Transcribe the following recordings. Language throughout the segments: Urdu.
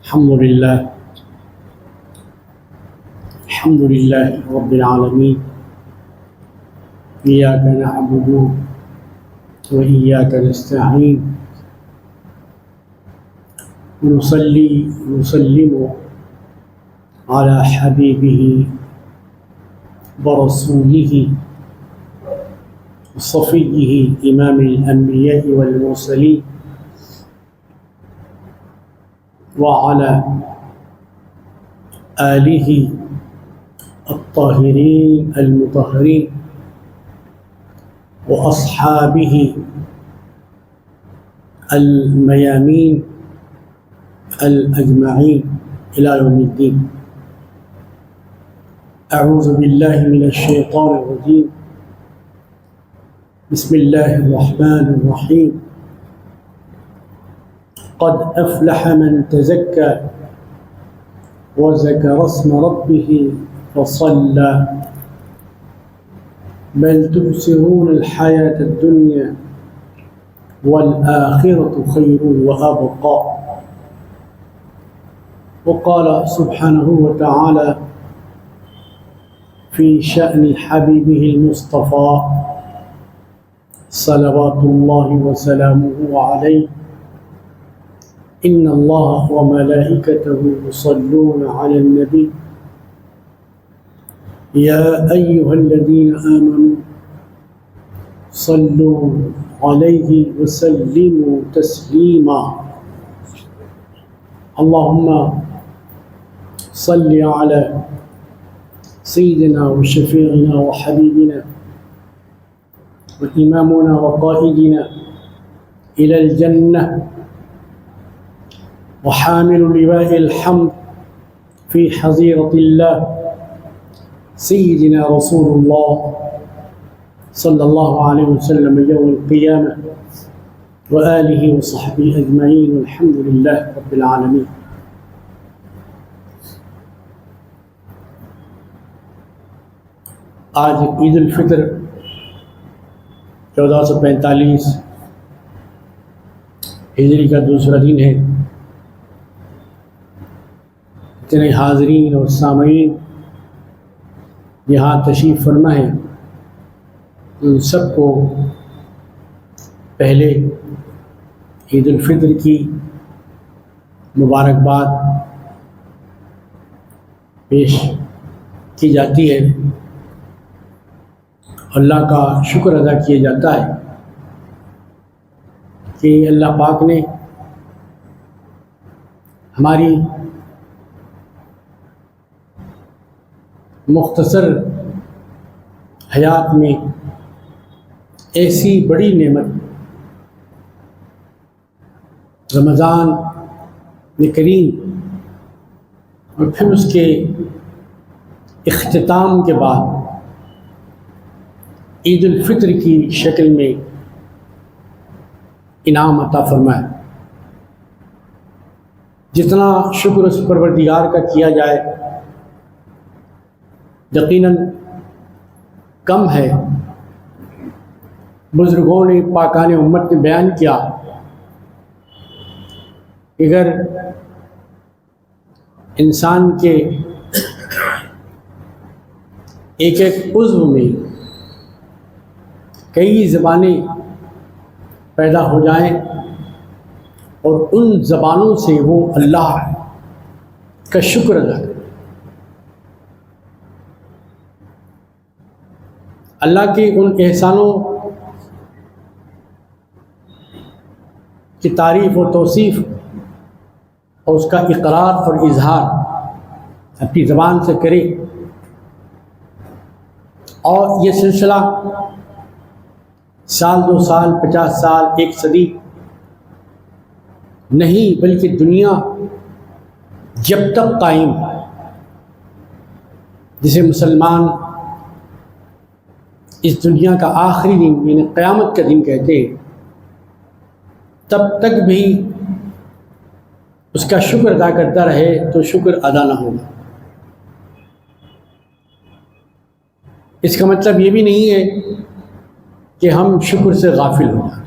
الحمد لله رب العالمين إياك نعبد وإياك نستعين ونصلي ونسلم على حبيبه ورسوله وصفيه إمام الأنبياء والمرسلين وعلى آله الطاهرين المطهرين وأصحابه الميامين الأجمعين إلى يوم الدين. أعوذ بالله من الشيطان الرجيم. بسم الله الرحمن الرحيم. قد أفلح من تزكى وذكر اسم ربه فصلى بل تؤثرون الحياة الدنيا والآخرة خير وأبقى. وقال سبحانه وتعالى في شأن حبيبه المصطفى صلوات الله وسلامه عليه إن الله وملائكته يصلون على النبي يا أيها الذين آمنوا صلوا عليه وسلموا تسليما. اللهم صل على سيدنا وشفيعنا وحبيبنا وإمامنا وقائدنا إلى الجنة وحامل لواء الحمد في حظيرة الله سيدنا رسول الله صلى الله عليه وسلم يوم القيامة وآله وصحبه أجمعين والحمد لله رب العالمين. آج عید الفطر 1445 ہجری کا دوسرا دن ہے. اتنے حاضرین اور سامعین یہاں تشریف فرما ہے، ان سب کو پہلے عید الفطر کی مبارکباد پیش کی جاتی ہے. اللہ کا شکر ادا کیا جاتا ہے کہ اللہ پاک نے ہماری مختصر حیات میں ایسی بڑی نعمت رمضان کریم اور پھر اس کے اختتام کے بعد عید الفطر کی شکل میں انعام عطا فرمائے. جتنا شکر اس پروردگار کا کیا جائے یقیناً کم ہے. بزرگوں نے پاکان امت نے بیان کیا کہ اگر انسان کے ایک ایک عضو میں کئی زبانیں پیدا ہو جائیں اور ان زبانوں سے وہ اللہ کا شکر ادا کرے، اللہ کے ان احسانوں کی تعریف و توصیف اور اس کا اقرار اور اظہار اپنی زبان سے کرے، اور یہ سلسلہ سال 2 سال 50 سال 1 صدی نہیں بلکہ دنیا جب تک قائم، جسے مسلمان اس دنیا کا آخری دن یعنی قیامت کا دن کہتے ہیں، تب تک بھی اس کا شکر ادا کرتا رہے تو شکر ادا نہ ہوگا. اس کا مطلب یہ بھی نہیں ہے کہ ہم شکر سے غافل ہو جائیں،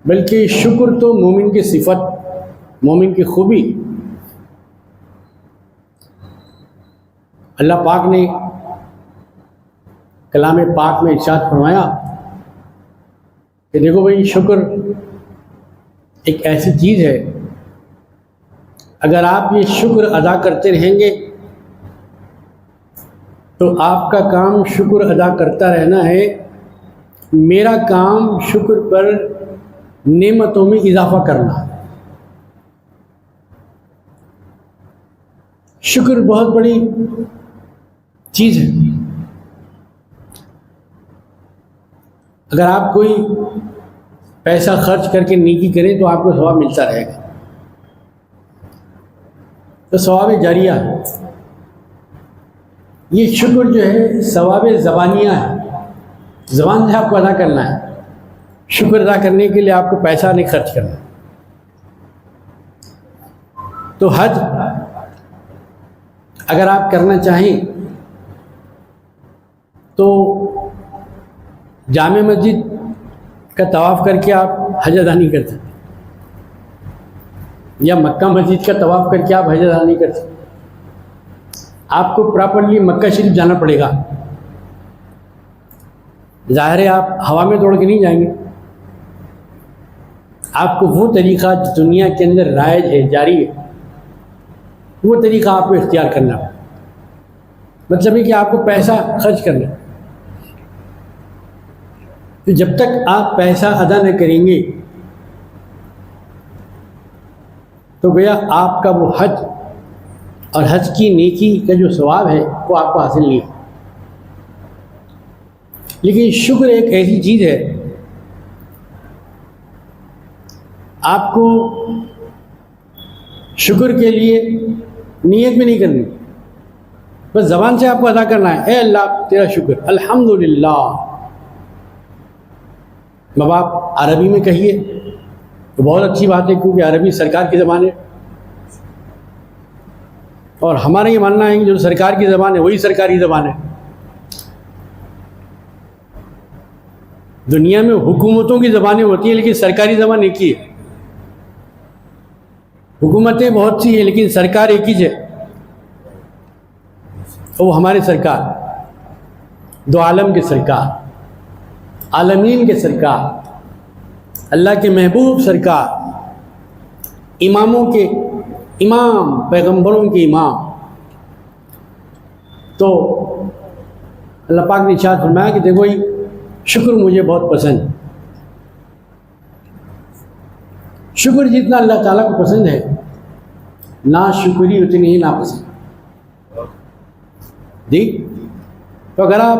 بلکہ شکر تو مومن کی صفت مومن کی خوبی اللہ پاک نے کلام پاک میں ارشاد فرمایا کہ دیکھو بھائی، شکر ایک ایسی چیز ہے، اگر آپ یہ شکر ادا کرتے رہیں گے تو آپ کا کام شکر ادا کرتا رہنا ہے، میرا کام شکر پر نعمتوں میں اضافہ کرنا ہے۔ شکر بہت بڑی چیز ہے۔ اگر آپ کوئی پیسہ خرچ کر کے نیکی کریں تو آپ کو ثواب ملتا رہے گا، تو ثواب جاریہ ہے۔ یہ شکر جو ہے ثواب زبانیہ ہے، زبان سے آپ کو ادا کرنا ہے۔ شکر ادا کرنے کے لیے آپ کو پیسہ نہیں خرچ کرنا۔ تو حج اگر آپ کرنا چاہیں تو جامع مسجد کا طواف کر کے آپ حج ادا نہیں کر سکتے، یا مکہ مسجد کا طواف کر کے آپ حج ادا نہیں کر سکتے۔ آپ کو پراپرلی مکہ شریف جانا پڑے گا۔ ظاہر ہے آپ ہوا میں دوڑ کے نہیں جائیں گے، آپ کو وہ طریقہ جو دنیا کے اندر رائج ہے، جاری ہے، وہ طریقہ آپ کو اختیار کرنا ہے۔ مطلب ہے کہ آپ کو پیسہ خرچ کرنا ہے۔ تو جب تک آپ پیسہ ادا نہ کریں گے تو گویا آپ کا وہ حج اور حج کی نیکی کا جو ثواب ہے وہ آپ کو حاصل نہیں ہو۔ لیکن شکر ایک ایسی چیز ہے، آپ کو شکر کے لیے نیت بھی نہیں کرنی، بس زبان سے آپ کو ادا کرنا ہے، اے اللہ تیرا شکر، الحمدللہ۔ اب آپ عربی میں کہیے تو بہت اچھی بات ہے، کیونکہ عربی سرکار کی زبان ہے، اور ہمارا یہ ماننا ہے کہ جو سرکار کی زبان ہے وہی سرکاری زبان ہے۔ دنیا میں حکومتوں کی زبانیں ہوتی ہیں لیکن سرکاری زبان ایک ہی ہے۔ حکومتیں بہت سی ہیں لیکن سرکار ایک ہی ہے، وہ ہمارے سرکار، دو عالم کے سرکار، عالمین کے سرکار، اللہ کے محبوب سرکار، اماموں کے امام، پیغمبروں کے امام۔ تو اللہ پاک نے ارشاد فرمایا کہ دیکھو یہ شکر مجھے بہت پسند ہے۔ شکر جتنا اللہ تعالیٰ کو پسند ہے، ناشکری اتنی ہی ناپسند۔ جی، تو اگر آپ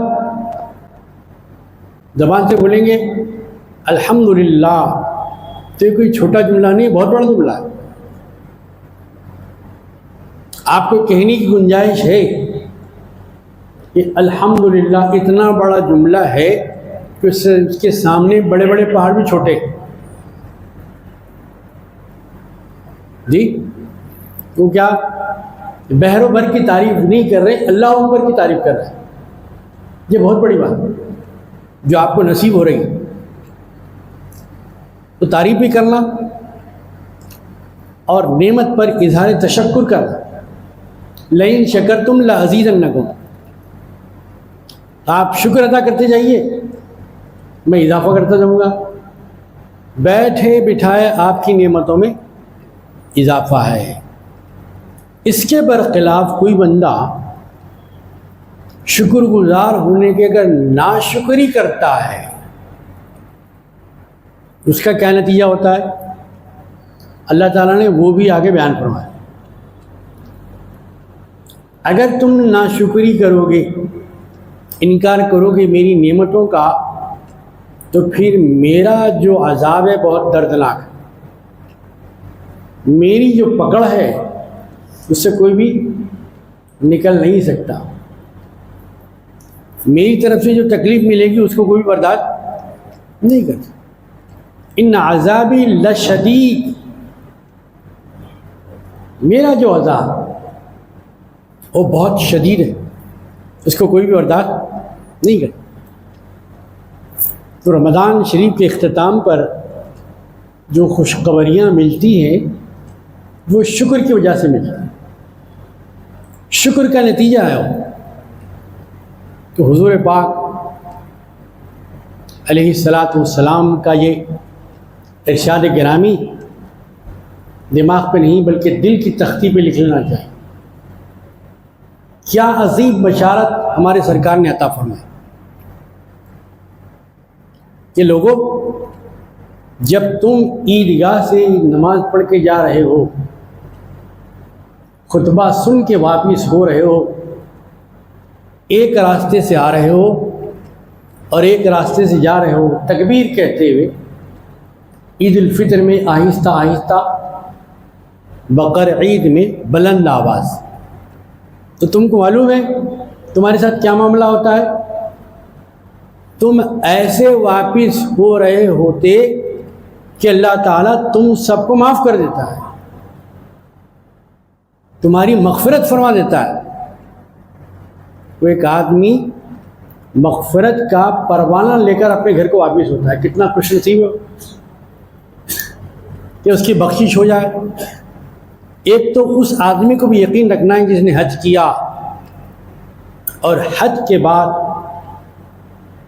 زبان سے بولیں گے الحمدللہ تو یہ کوئی چھوٹا جملہ نہیں ہے، بہت بڑا جملہ ہے۔ آپ کو کہنے کی گنجائش ہے کہ الحمدللہ اتنا بڑا جملہ ہے کہ اس کے سامنے بڑے بڑے پہاڑ بھی چھوٹے۔ جی، وہ کیا بحر و بر کی تعریف نہیں کر رہے، اللہ اکبر کی تعریف کر رہے ہیں۔ یہ بہت بڑی بات ہے جو آپ کو نصیب ہو رہی ہے۔ تو تعریف بھی کرنا اور نعمت پر اظہار تشکر کرنا۔ لئن شکرتم لازیدنکم، آپ شکر ادا کرتے جائیے، میں اضافہ کرتا جاؤں گا۔ بیٹھے بٹھائے آپ کی نعمتوں میں اضافہ ہے۔ اس کے برخلاف کوئی بندہ شکر گزار ہونے کے اگر ناشکری کرتا ہے، اس کا کیا نتیجہ ہوتا ہے؟ اللہ تعالیٰ نے وہ بھی آگے بیان فرمایا۔ اگر تم ناشکری کرو گے، انکار کرو گے میری نعمتوں کا، تو پھر میرا جو عذاب ہے بہت دردناک ہے۔ میری جو پکڑ ہے اس سے کوئی بھی نکل نہیں سکتا۔ میری طرف سے جو تکلیف ملے گی اس کو کوئی برداشت نہیں کرتا۔ ان عذابی لشدید، میرا جو عذاب وہ بہت شدید ہے، اس کو کوئی بھی برداشت نہیں کرتا۔ تو رمضان شریف کے اختتام پر جو خوشخبریاں ملتی ہیں وہ شکر کی وجہ سے ملتا ہے. شکر کا نتیجہ ہے وہ کہ حضور پاک علیہ الصلاۃ والسلام کا یہ ارشاد گرامی دماغ پہ نہیں بلکہ دل کی تختی پہ لکھ لینا چاہیے. کیا عظیم بشارت ہمارے سرکار نے عطا فرمائی کہ لوگوں، جب تم عیدگاہ سے نماز پڑھ کے جا رہے ہو، خطبہ سن کے واپس ہو رہے ہو، ایک راستے سے آ رہے ہو اور ایک راستے سے جا رہے ہو، تکبیر کہتے ہوئے عید الفطر میں آہستہ آہستہ، بقر عید میں بلند آواز، تو تم کو معلوم ہے تمہارے ساتھ کیا معاملہ ہوتا ہے؟ تم ایسے واپس ہو رہے ہوتے کہ اللہ تعالیٰ تم سب کو معاف کر دیتا ہے، تمہاری مغفرت فرما دیتا ہے. وہ ایک آدمی مغفرت کا پروانہ لے کر اپنے گھر کو واپس ہوتا ہے، کتنا خوش نصیب ہو کہ اس کی بخشش ہو جائے. ایک تو اس آدمی کو بھی یقین رکھنا ہے جس نے حج کیا، اور حج کے بعد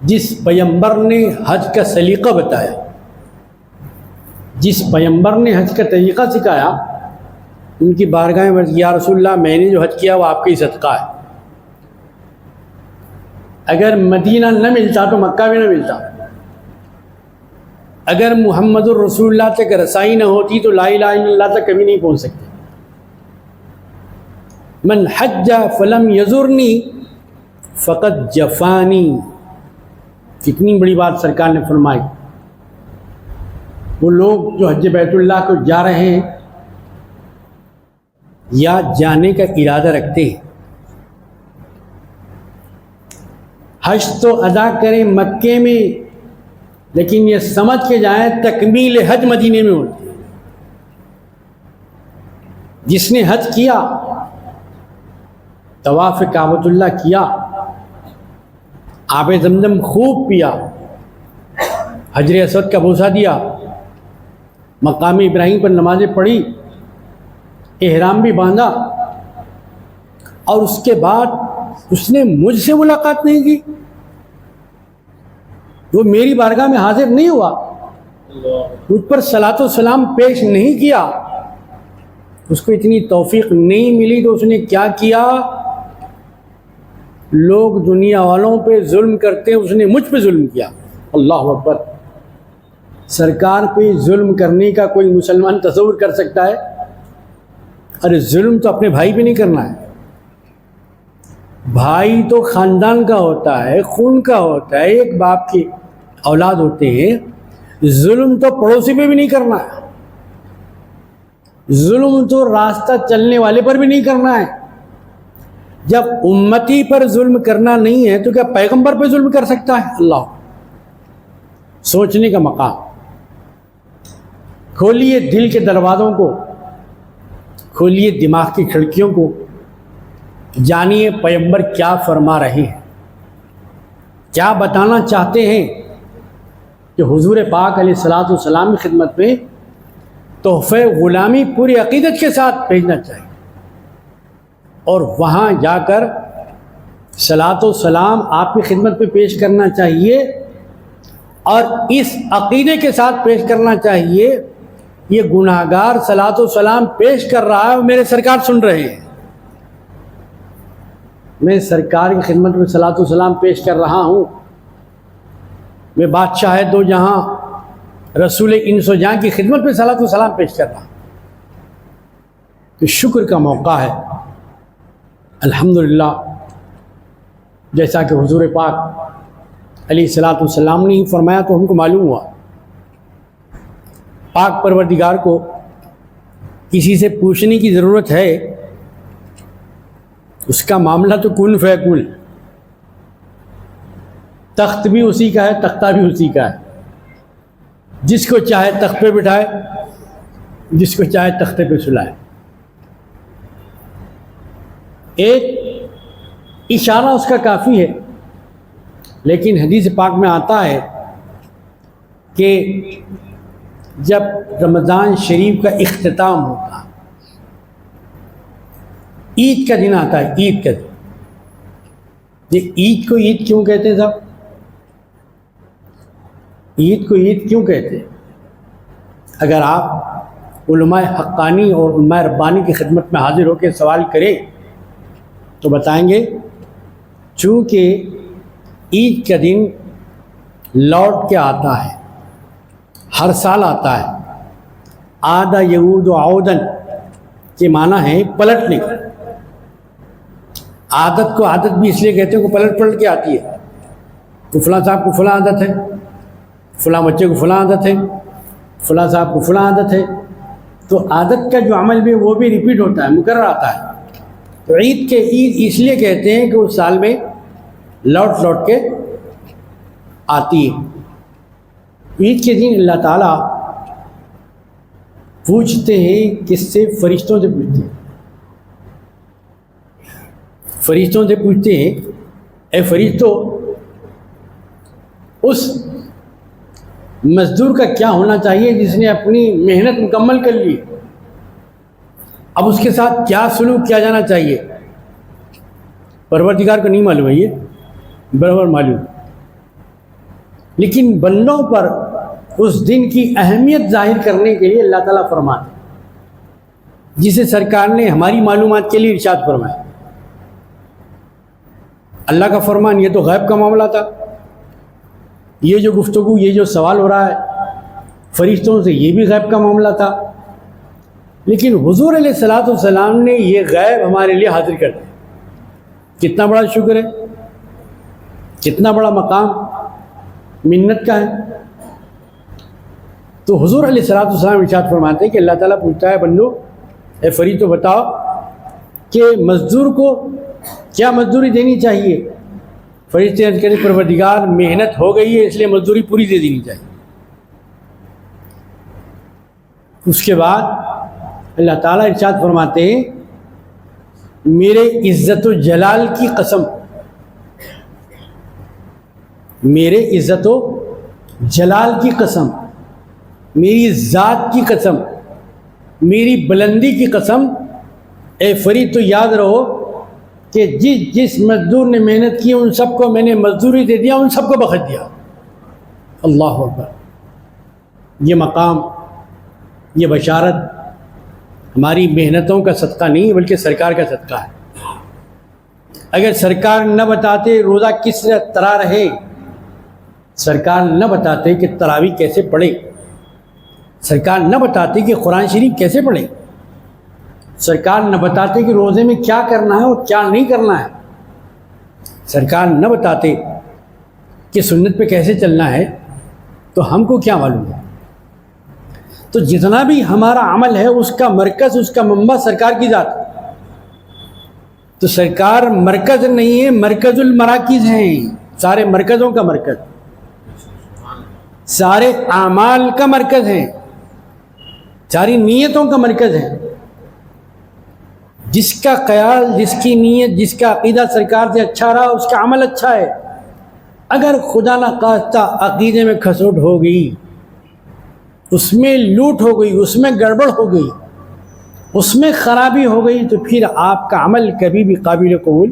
جس پیغمبر نے حج کا سلیقہ بتایا، جس پیغمبر نے حج کا طریقہ سکھایا، ان کی بارگاہ میں یا رسول اللہ میں نے جو حج کیا وہ آپ کا ہی صدقہ ہے. اگر مدینہ نہ ملتا تو مکہ بھی نہ ملتا، اگر محمد الرسول اللہ تک رسائی نہ ہوتی تو لا الہ الا اللہ تک کبھی نہیں پہنچ سکتے. من حج فلم یزرنی فقط جفانی، کتنی بڑی بات سرکار نے فرمائی. وہ لوگ جو حج بیت اللہ کو جا رہے ہیں یا جانے کا ارادہ رکھتے ہیں، حج تو ادا کریں مکے میں، لیکن یہ سمجھ کے جائیں تکمیل حج مدینے میں ہوتی ہے. جس نے حج کیا، طواف کعبۃ اللہ کیا، آب زمزم خوب پیا، حجر اسود کا بوسہ دیا، مقام ابراہیم پر نمازیں پڑھی، احرام بھی باندھا، اور اس کے بعد اس نے مجھ سے ملاقات نہیں کی، وہ میری بارگاہ میں حاضر نہیں ہوا، مجھ پر صلاۃ و سلام پیش نہیں کیا، اس کو اتنی توفیق نہیں ملی تو اس نے کیا کیا؟ لوگ دنیا والوں پہ ظلم کرتے ہیں، اس نے مجھ پہ ظلم کیا. اللہ اکبر. سرکار پہ ظلم کرنے کا کوئی مسلمان تصور کر سکتا ہے؟ ارے ظلم تو اپنے بھائی پہ نہیں کرنا ہے. بھائی تو خاندان کا ہوتا ہے، خون کا ہوتا ہے، ایک باپ کے اولاد ہوتے ہیں. ظلم تو پڑوسی پہ بھی نہیں کرنا ہے، ظلم تو راستہ چلنے والے پر بھی نہیں کرنا ہے. جب امتی پر ظلم کرنا نہیں ہے تو کیا پیغمبر پہ ظلم کر سکتا ہے؟ اللہ. سوچنے کا مقام. کھولیے دل کے دروازوں کو، کھولیے دماغ کی کھڑکیوں کو، جانیے پیغمبر کیا فرما رہے ہیں، کیا بتانا چاہتے ہیں. کہ حضور پاک علیہ الصلاۃ والسلام کی خدمت میں تحفہ غلامی پوری عقیدت کے ساتھ بھیجنا چاہیے، اور وہاں جا کر صلاۃ و سلام آپ کی خدمت پہ پیش کرنا چاہیے، اور اس عقیدے کے ساتھ پیش کرنا چاہیے یہ گناہ گار صلاۃ و سلام پیش کر رہا ہے اور میرے سرکار سن رہے ہیں. میں سرکار کی خدمت میں صلاۃ و سلام پیش کر رہا ہوں. میں بادشاہ دو جہاں رسول انس و جہاں کی خدمت میں صلاۃ و سلام پیش کر رہا ہوں. تو شکر کا موقع ہے. الحمدللہ، جیسا کہ حضور پاک علیہ الصلاۃ والسلام نے ہی فرمایا تو ہم کو معلوم ہوا. پاک پروردگار کو کسی سے پوچھنے کی ضرورت ہے، اس کا معاملہ تو کن فیکون. تخت بھی اسی کا ہے، تختہ بھی اسی کا ہے. جس کو چاہے تخت پہ بٹھائے، جس کو چاہے تختے پہ سلائے. ایک اشارہ اس کا کافی ہے، لیکن حدیث پاک میں آتا ہے کہ جب رمضان شریف کا اختتام ہوتا عید کا دن آتا ہے، عید کا دن. یہ عید کو عید کیوں کہتے ہیں صاحب؟ عید کو عید کیوں کہتے ہیں؟ اگر آپ علماء حقانی اور علماء ربانی کی خدمت میں حاضر ہو کے سوال کریں تو بتائیں گے چونکہ عید کا دن لوٹ کے آتا ہے، ہر سال آتا ہے. عاد یعود عودن کے معنی ہے پلٹنے کا. عادت کو عادت بھی اس لیے کہتے ہیں کہ پلٹ پلٹ کے آتی ہے. تو فلاں صاحب کو فلاں عادت ہے، فلاں بچے کو فلاں عادت ہے، فلاں صاحب کو فلاں عادت ہے. تو عادت کا جو عمل بھی وہ بھی ریپیٹ ہوتا ہے، مکرر آتا ہے. تو عید اس لیے کہتے ہیں کہ اس سال میں لوٹ لوٹ کے آتی ہے. عید کے دن اللہ تعالیٰ پوچھتے ہیں کس سے؟ فرشتوں سے پوچھتے ہیں. فرشتوں سے پوچھتے ہیں اے فرشتوں، اس مزدور کا کیا ہونا چاہیے جس نے اپنی محنت مکمل کر لی، اب اس کے ساتھ کیا سلوک کیا جانا چاہیے؟ پروردگار کو نہیں معلوم ہے، یہ برابر معلوم. لیکن بندوں پر اس دن کی اہمیت ظاہر کرنے کے لیے اللہ تعالیٰ فرماتے ہیں، جسے سرکار نے ہماری معلومات کے لیے ارشاد فرمایا. اللہ کا فرمان یہ تو غیب کا معاملہ تھا. یہ جو گفتگو، یہ جو سوال ہو رہا ہے فرشتوں سے، یہ بھی غیب کا معاملہ تھا. لیکن حضور علیہ الصلوۃ والسلام نے یہ غیب ہمارے لیے حاضر کر دیا. کتنا بڑا شکر ہے، کتنا بڑا مقام منت کا ہے. تو حضور علیہ الصلوۃ والسلام ارشاد فرماتے ہیں کہ اللہ تعالیٰ پوچھتا ہے بندو اے فرشتوں بتاؤ کہ مزدور کو کیا مزدوری دینی چاہیے؟ فرشتے عرض کریں پروردگار محنت ہو گئی ہے اس لیے مزدوری پوری دے دینی چاہیے. اس کے بعد اللہ تعالیٰ ارشاد فرماتے ہیں میرے عزت و جلال کی قسم، میرے عزت و جلال کی قسم، میری ذات کی قسم، میری بلندی کی قسم، اے فرید تو یاد رہو کہ جس مزدور نے محنت کی ان سب کو میں نے مزدوری دے دیا، ان سب کو بخش دیا. اللہ اکبر. یہ مقام، یہ بشارت ہماری محنتوں کا صدقہ نہیں بلکہ سرکار کا صدقہ ہے. اگر سرکار نہ بتاتے روزہ کس طرح رہے، سرکار نہ بتاتے کہ تراویح کیسے پڑھے، سرکار نہ بتاتے کہ قرآن شریف کیسے پڑھے، سرکار نہ بتاتے کہ روزے میں کیا کرنا ہے اور کیا نہیں کرنا ہے، سرکار نہ بتاتے کہ سنت پہ کیسے چلنا ہے، تو ہم کو کیا معلوم ہے؟ تو جتنا بھی ہمارا عمل ہے اس کا مرکز، اس کا منبع سرکار کی ذات. تو سرکار مرکز نہیں ہے، مرکز المراکز ہیں. سارے مرکزوں کا مرکز، سارے اعمال کا مرکز ہیں، ساری نیتوں کا مرکز ہے. جس کا خیال، جس کی نیت، جس کا عقیدہ سرکار سے اچھا رہا اس کا عمل اچھا ہے. اگر خدا نہ خواستہ عقیدے میں کھسوٹ ہو گئی، اس میں لوٹ ہو گئی، اس میں گڑبڑ ہو گئی، اس میں خرابی ہو گئی، تو پھر آپ کا عمل کبھی بھی قابل قبول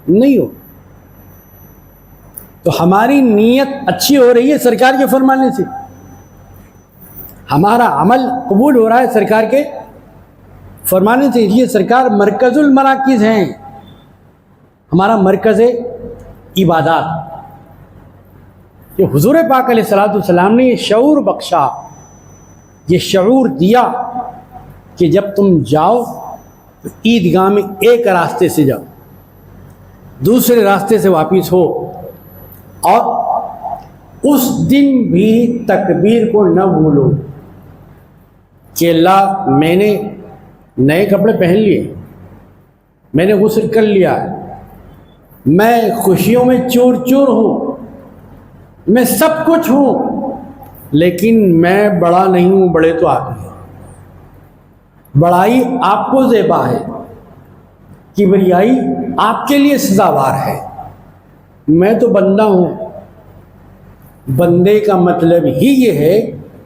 نہیں ہو. تو ہماری نیت اچھی ہو رہی ہے سرکار کے فرمانے سے، ہمارا عمل قبول ہو رہا ہے سرکار کے فرمانے سے. اس لیے سرکار مرکز المراکز ہیں، ہمارا مرکز عبادات. کہ حضور پاک علیہ الصلوۃ والسلام نے یہ شعور بخشا، یہ شعور دیا کہ جب تم جاؤ تو عیدگاہ میں ایک راستے سے جاؤ، دوسرے راستے سے واپس ہو، اور اس دن بھی تکبیر کو نہ بھولو کہ اللہ میں نے نئے کپڑے پہن لیے، میں نے غسل کر لیا، میں خوشیوں میں چور چور ہوں، میں سب کچھ ہوں، لیکن میں بڑا نہیں ہوں، بڑے تو آپ ہیں. بڑائی آپ کو زیبا ہے، کبریائی آپ کے لیے سزاوار ہے. میں تو بندہ ہوں. بندے کا مطلب ہی یہ ہے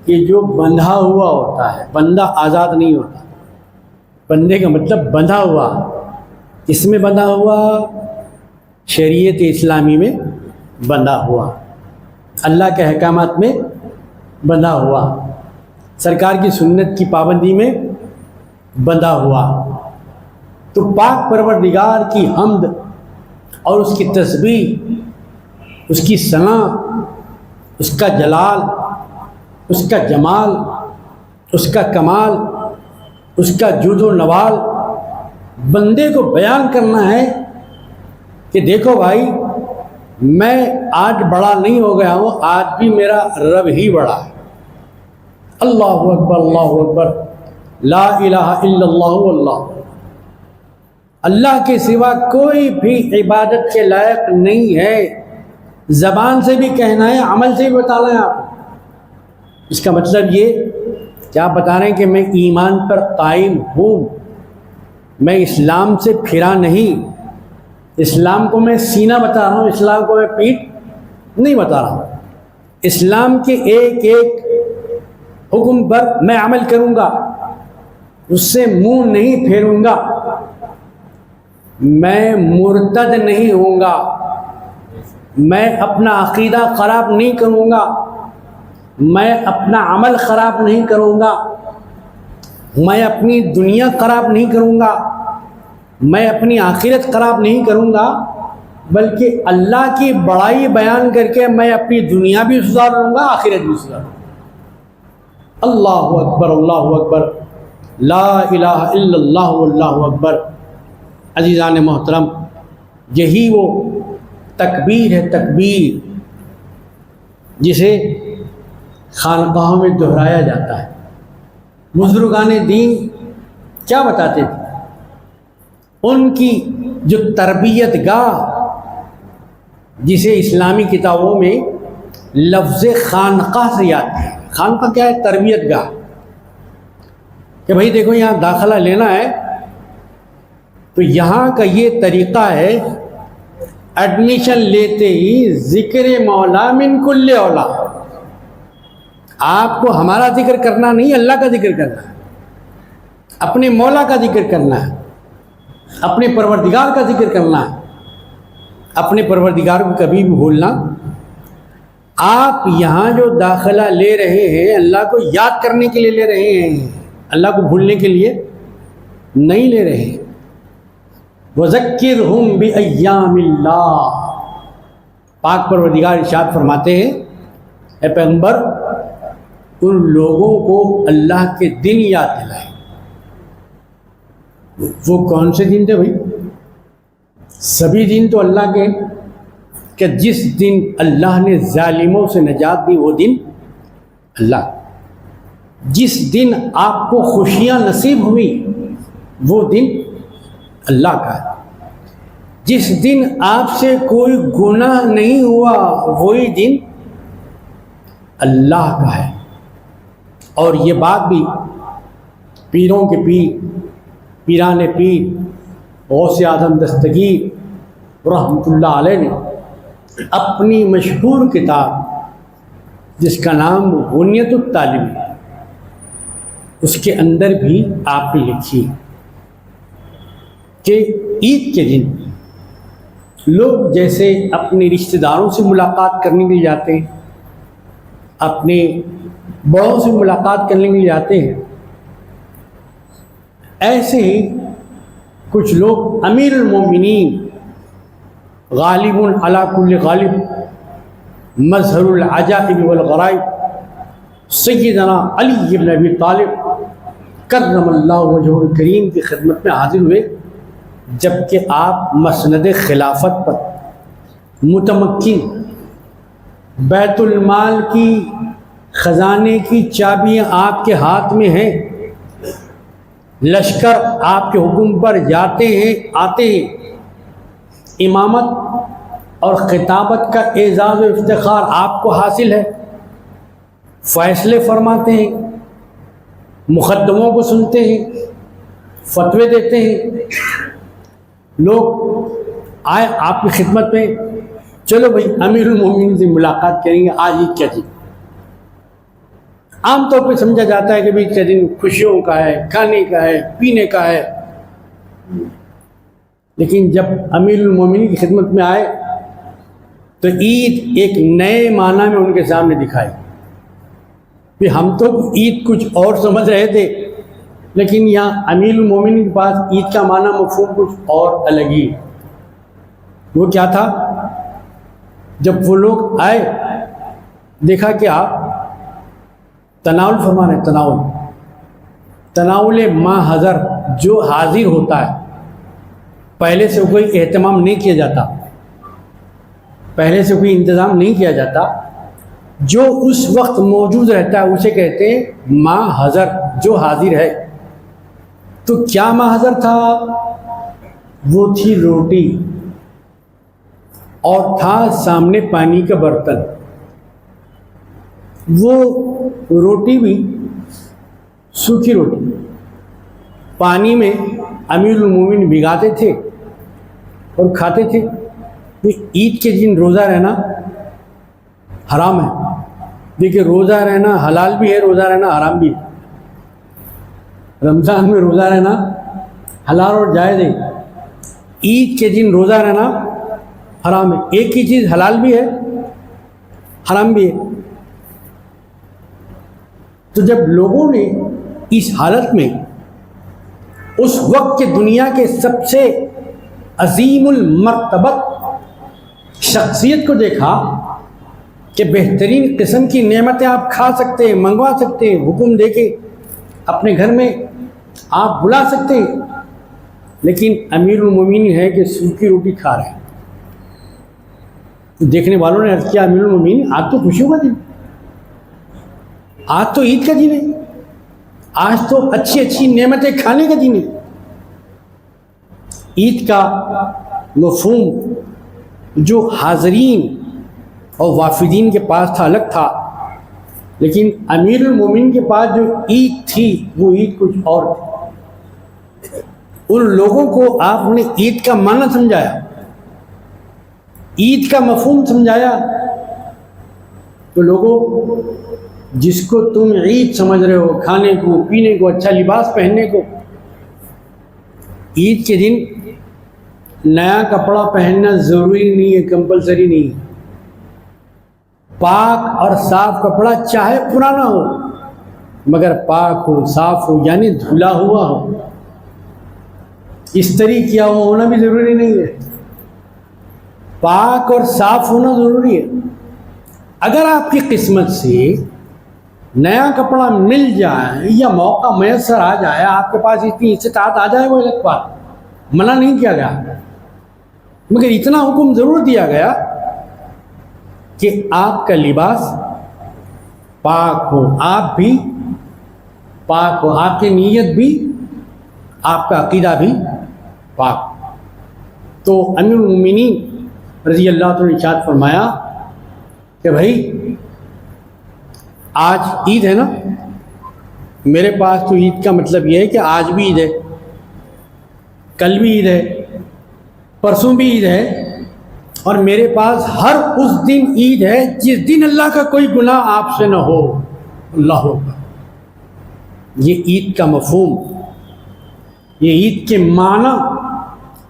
کہ جو بندھا ہوا ہوتا ہے، بندہ آزاد نہیں ہوتا. بندے کا مطلب بندھا ہوا. کس میں بندھا ہوا؟ شریعت اسلامی میں بندھا ہوا، اللہ کے احکامات میں بندھا ہوا، سرکار کی سنت کی پابندی میں بندھا ہوا. تو پاک پروردگار کی حمد اور اس کی تسبیح، اس کی ثنا، اس کا جلال، اس کا جمال، اس کا کمال، اس کا جود و نوال بندے کو بیان کرنا ہے کہ دیکھو بھائی، میں آج بڑا نہیں ہو گیا ہوں، آج بھی میرا رب ہی بڑا ہے. اللہ اکبر، اللہ اکبر، لا الہ الا اللہ واللہ. اللہ کے سوا کوئی بھی عبادت کے لائق نہیں ہے. زبان سے بھی کہنا ہے، عمل سے بھی بتانا ہے آپ. اس کا مطلب یہ کہ آپ بتا رہے ہیں کہ میں ایمان پر قائم ہوں، میں اسلام سے پھرا نہیں. اسلام کو میں سینہ بتا رہا ہوں، اسلام کو میں پیٹھ نہیں بتا رہا ہوں. اسلام کے ایک ایک حکم پر میں عمل کروں گا، اس سے منہ نہیں پھیروں گا. میں مرتد نہیں ہوں گا، میں اپنا عقیدہ خراب نہیں کروں گا، میں اپنا عمل خراب نہیں کروں گا، میں اپنی دنیا خراب نہیں کروں گا، میں اپنی آخرت خراب نہیں کروں گا، بلکہ اللہ کی بڑائی بیان کر کے میں اپنی دنیا بھی سدھار لوں گا، آخرت بھی سدھار لوں گا. اللہ اکبر، اللہ اکبر، لا الہ الا اللہ واللہ اکبر. عزیزان محترم، یہی وہ تکبیر ہے، تکبیر جسے خانقاہوں میں دہرایا جاتا ہے. بزرگان دین کیا بتاتے تھے؟ ان کی جو تربیت گاہ، جسے اسلامی کتابوں میں لفظ خانقاہ سے یاد ہے. خانقاہ کیا ہے؟ تربیت گاہ. کہ بھائی دیکھو، یہاں داخلہ لینا ہے تو یہاں کا یہ طریقہ ہے، ایڈمیشن لیتے ہی ذکر مولا من کل اولا. آپ کو ہمارا ذکر کرنا نہیں، اللہ کا ذکر کرنا ہے، اپنے مولا کا ذکر کرنا ہے، اپنے پروردگار کا ذکر کرنا ہے. اپنے پروردگار کو کبھی بھی بھولنا. آپ یہاں جو داخلہ لے رہے ہیں، اللہ کو یاد کرنے کے لیے لے رہے ہیں، اللہ کو بھولنے کے لیے نہیں لے رہے ہیں. وَذَكِّرْهُمْ بِأَيَّامِ اللَّهِ. پاک پروردگار ارشاد فرماتے ہیں، اے پیغمبر، ان لوگوں کو اللہ کے دن یاد دلائے. وہ کون سے دن تھے بھائی؟ سبھی دن تو اللہ کے، کہ جس دن اللہ نے ظالموں سے نجات دی وہ دن اللہ. جس دن آپ کو خوشیاں نصیب ہوئی وہ دن اللہ کا ہے. جس دن آپ سے کوئی گناہ نہیں ہوا وہی دن اللہ کا ہے. اور یہ بات بھی پیروں کے پیر، پیران پیر غوث اعظم دستگیر رحمۃ اللہ علیہ نے اپنی مشہور کتاب جس کا نام غنیت الطالب ہے، اس کے اندر بھی آپ نے لکھی کہ عید کے دن لوگ جیسے اپنے رشتہ داروں سے ملاقات کرنے کے لیے جاتے ہیں، اپنے بڑوں سے ملاقات کرنے کے لیے جاتے ہیں، ایسے ہی کچھ لوگ امیر المومنین، غالب علی کل غالب، مظہر العجائب والغرائب، سیدنا علی بن ابی طالب کرم اللہ وجہہ الکریم کی خدمت میں حاضر ہوئے، جبکہ آپ مسند خلافت پر متمکن، بیت المال کی خزانے کی چابیاں آپ کے ہاتھ میں ہیں، لشکر آپ کے حکم پر جاتے ہیں آتے ہیں، امامت اور خطابت کا اعزاز و افتخار آپ کو حاصل ہے، فیصلے فرماتے ہیں، مقدموں کو سنتے ہیں، فتوے دیتے ہیں. لوگ آئے آپ کی خدمت میں، چلو بھائی امیر المومنین سے ملاقات کریں گے، آج ہی کیا جی. عام طور پہ سمجھا جاتا ہے کہ بھائی کا دن خوشیوں کا ہے، کھانے کا ہے، پینے کا ہے، لیکن جب امیر المومنین کی خدمت میں آئے تو عید ایک نئے معنی میں ان کے سامنے دکھائی. کہ ہم تو عید کچھ اور سمجھ رہے تھے، لیکن یہاں امیر المومنین کے پاس عید کا معنی مفہوم کچھ اور الگ ہی. وہ کیا تھا؟ جب وہ لوگ آئے دیکھا کہ آپ تناول فرما رہے ہیں. تناول ما حضر، جو حاضر ہوتا ہے، پہلے سے کوئی اہتمام نہیں کیا جاتا، پہلے سے کوئی انتظام نہیں کیا جاتا، جو اس وقت موجود رہتا ہے اسے کہتے ہیں ما حضر، جو حاضر ہے. تو کیا ما حضر تھا؟ وہ تھی روٹی، اور تھا سامنے پانی کا برتن. وہ روٹی بھی سوکھی روٹی پانی میں امیر المومنین بھگاتے تھے اور کھاتے تھے. عید کے دن روزہ رہنا حرام ہے. دیکھیے روزہ رہنا حلال بھی ہے، روزہ رہنا حرام بھی ہے. رمضان میں روزہ رہنا حلال اور جائز ہے، عید کے دن روزہ رہنا حرام ہے. ایک ہی چیز حلال بھی ہے حرام بھی ہے. تو جب لوگوں نے اس حالت میں اس وقت کے دنیا کے سب سے عظیم المرتبت شخصیت کو دیکھا کہ بہترین قسم کی نعمتیں آپ کھا سکتے ہیں، منگوا سکتے ہیں، حکم دے کے اپنے گھر میں آپ بلا سکتے ہیں، لیکن امیر المومنین ہے کہ سوکھی روٹی کھا رہے ہیں. تو دیکھنے والوں نے عرض کیا امیر المومنین آج تو خوشیوں کا دن، آج تو عید کا دن ہے، آج تو اچھی اچھی نعمتیں کھانے کا دن ہے. عید کا مفہوم جو حاضرین اور وافدین کے پاس تھا الگ تھا، لیکن امیر المومنین کے پاس جو عید تھی وہ عید کچھ اور تھی. ان لوگوں کو آپ نے عید کا معنی سمجھایا، عید کا مفہوم سمجھایا. تو لوگوں، جس کو تم عید سمجھ رہے ہو، کھانے کو، پینے کو، اچھا لباس پہننے کو، عید کے دن نیا کپڑا پہننا ضروری نہیں ہے، کمپلسری نہیں ہے. پاک اور صاف کپڑا چاہے پرانا ہو مگر پاک ہو، صاف ہو، یعنی دھلا ہوا ہو. استری کیا ہوا ہونا بھی ضروری نہیں ہے، پاک اور صاف ہونا ضروری ہے. اگر آپ کی قسمت سے نیا کپڑا مل جائے یا موقع میسر آ جائے، آپ کے پاس اتنی استطاعت آ جائے، وہ الگ بات، منع نہیں کیا گیا، مگر اتنا حکم ضرور دیا گیا کہ آپ کا لباس پاک ہو، آپ بھی پاک ہو، آپ کی نیت بھی، آپ کا عقیدہ بھی پاک. تو امیر المومنین رضی اللہ عنہ نے ارشاد فرمایا کہ بھائی آج عید ہے نا، میرے پاس تو عید کا مطلب یہ ہے کہ آج بھی عید ہے، کل بھی عید ہے، پرسوں بھی عید ہے، اور میرے پاس ہر اس دن عید ہے جس دن اللہ کا کوئی گناہ آپ سے نہ ہو. اللہ اکبر. یہ عید کا مفہوم، یہ عید کے معنی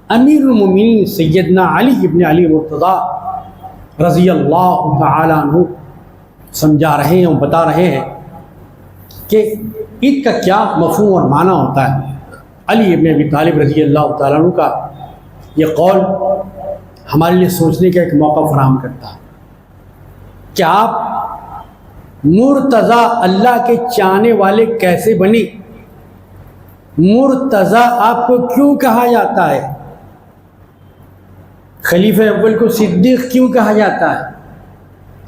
امیر المومنین سیدنا علی ابن علی مرتضیٰ رضی اللہ تعالیٰ عنہ سمجھا رہے ہیں اور بتا رہے ہیں کہ عید کا کیا مفہوم اور معنی ہوتا ہے. علی ابن ابی طالب رضی اللہ تعالیٰ عنہ کا یہ قول ہمارے لیے سوچنے کا ایک موقع فراہم کرتا ہے کہ آپ مرتضیٰ، اللہ کے چاہنے والے کیسے بنے؟ مرتضیٰ آپ کو کیوں کہا جاتا ہے؟ خلیفہ اول کو صدیق کیوں کہا جاتا ہے؟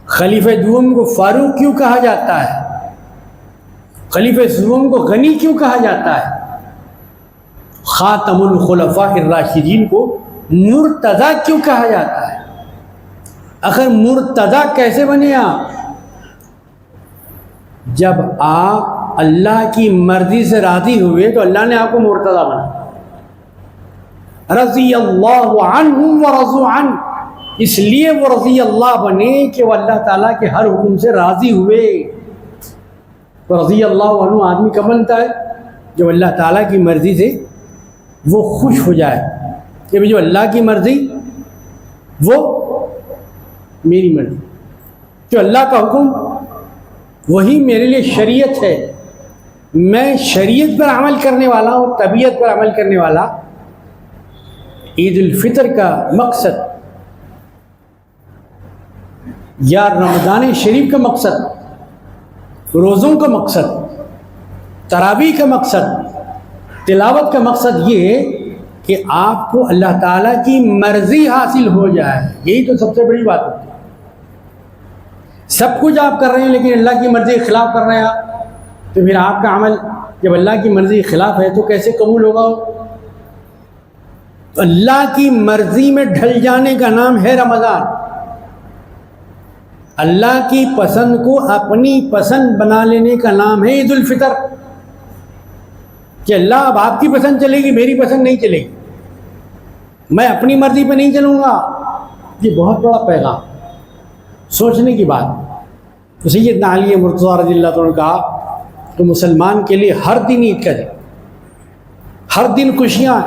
خلیفہ دوم کو فاروق کیوں کہا جاتا ہے؟ خلیفہ سوم کو غنی کیوں کہا جاتا ہے؟ خاتم الخلفاء الراشدین کو مرتضیٰ کیوں کہا جاتا ہے؟ آخر مرتضیٰ کیسے بنے آپ؟ جب آپ اللہ کی مرضی سے راضی ہوئے تو اللہ نے آپ کو مرتضیٰ بنا. رضی اللہ عنہم ورضوا عنہ، اس لیے وہ رضی اللہ بنے کہ وہ اللہ تعالیٰ کے ہر حکم سے راضی ہوئے. تو رضی اللہ عنہ آدمی کب بنتا ہے؟ جو اللہ تعالیٰ کی مرضی سے وہ خوش ہو جائے کہ جو اللہ کی مرضی وہ میری مرضی، جو اللہ کا حکم وہی میرے لیے شریعت ہے، میں شریعت پر عمل کرنے والا ہوں، طبیعت پر عمل کرنے والا۔ عید الفطر کا مقصد یا رمضان شریف کا مقصد، روزوں کا مقصد، تراویح کا مقصد، تلاوت کا مقصد یہ ہے کہ آپ کو اللہ تعالیٰ کی مرضی حاصل ہو جائے، یہی تو سب سے بڑی بات ہوتی ہے۔ سب کچھ آپ کر رہے ہیں لیکن اللہ کی مرضی کے خلاف کر رہے ہیں آپ، تو پھر آپ کا عمل جب اللہ کی مرضی کے خلاف ہے تو کیسے قبول ہوگا؟ تو اللہ کی مرضی میں ڈھل جانے کا نام ہے رمضان۔ اللہ کی پسند کو اپنی پسند بنا لینے کا نام ہے عید الفطر، کہ اللہ اب آپ کی پسند چلے گی، میری پسند نہیں چلے گی، میں اپنی مرضی پہ نہیں چلوں گا۔ یہ بہت بڑا پیغام، سوچنے کی بات۔ تو سیدنا علی مرتضیٰ رضی اللہ عنہ نے کہا کہ مسلمان کے لیے ہر دن عید کا دن، ہر دن خوشیاں،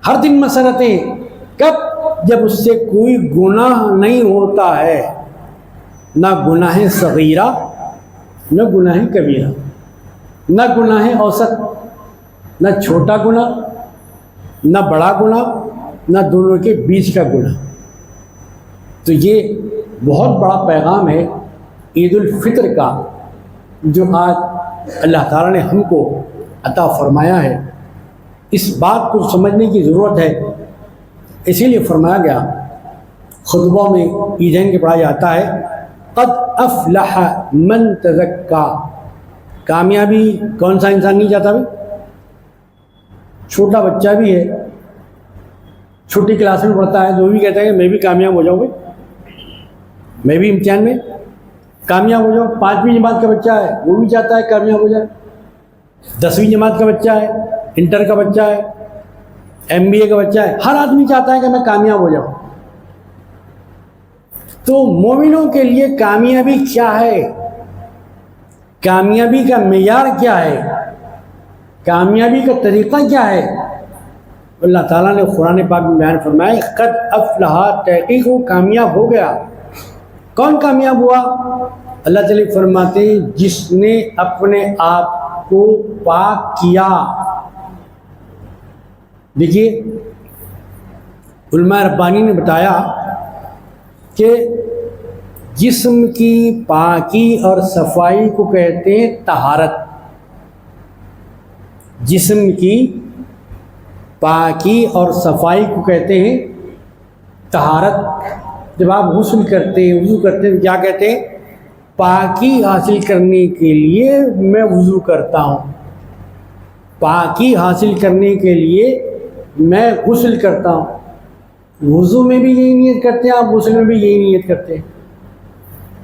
ہر دن مسرتیں۔ کب؟ جب اس سے کوئی گناہ نہیں ہوتا ہے، نہ گناہ صغیرہ نہ گناہ کبیرہ، نہ گناہ اوسط، نہ چھوٹا گناہ نہ بڑا گناہ، نہ دونوں کے بیچ کا گناہ۔ تو یہ بہت بڑا پیغام ہے عید الفطر کا، جو آج اللہ تعالیٰ نے ہم کو عطا فرمایا ہے۔ اس بات کو سمجھنے کی ضرورت ہے، اسی لیے فرمایا گیا، خطبوں میں عیدین کے پڑھا جاتا ہے، قد افلح من تزکا۔ کامیابی کون سا انسان نہیں چاہتا بھائی؟ چھوٹا بچہ بھی ہے، چھوٹی کلاس میں پڑھتا ہے، جو بھی کہتا ہے کہ میں بھی کامیاب ہو جاؤں بھائی، میں بھی امتحان میں کامیاب ہو جاؤں۔ 5ویں جماعت کا بچہ ہے، وہ بھی چاہتا ہے کامیاب ہو جائے۔ 10ویں جماعت کا بچہ ہے، انٹر کا بچہ ہے، MBA کا بچہ ہے، ہر آدمی چاہتا ہے کہ میں کامیاب ہو جاؤں۔ تو مومنوں کے لیے کامیابی کیا ہے؟ کامیابی کا معیار کیا ہے؟ کامیابی کا طریقہ کیا ہے؟ اللہ تعالیٰ نے قرآن پاک میں بیان فرمایا، قد افلح، تحقیق وہ کامیاب ہو گیا۔ کون کامیاب ہوا؟ اللہ تعالیٰ فرماتے ہیں جس نے اپنے آپ کو پاک کیا۔ دیکھیے علماء ربانی نے بتایا کہ جسم کی پاکی اور صفائی کو کہتے ہیں طہارت۔ جسم کی پاکی اور صفائی کو کہتے ہیں طہارت۔ جب آپ غسل کرتے ہیں، وضو کرتے ہیں، کیا کہتے ہیں؟ پاکی حاصل کرنے کے لیے میں وضو کرتا ہوں، پاکی حاصل کرنے کے لیے میں غسل کرتا ہوں۔ وضو میں بھی یہی نیت کرتے ہیں آپ، غسل میں بھی یہی نیت کرتے ہیں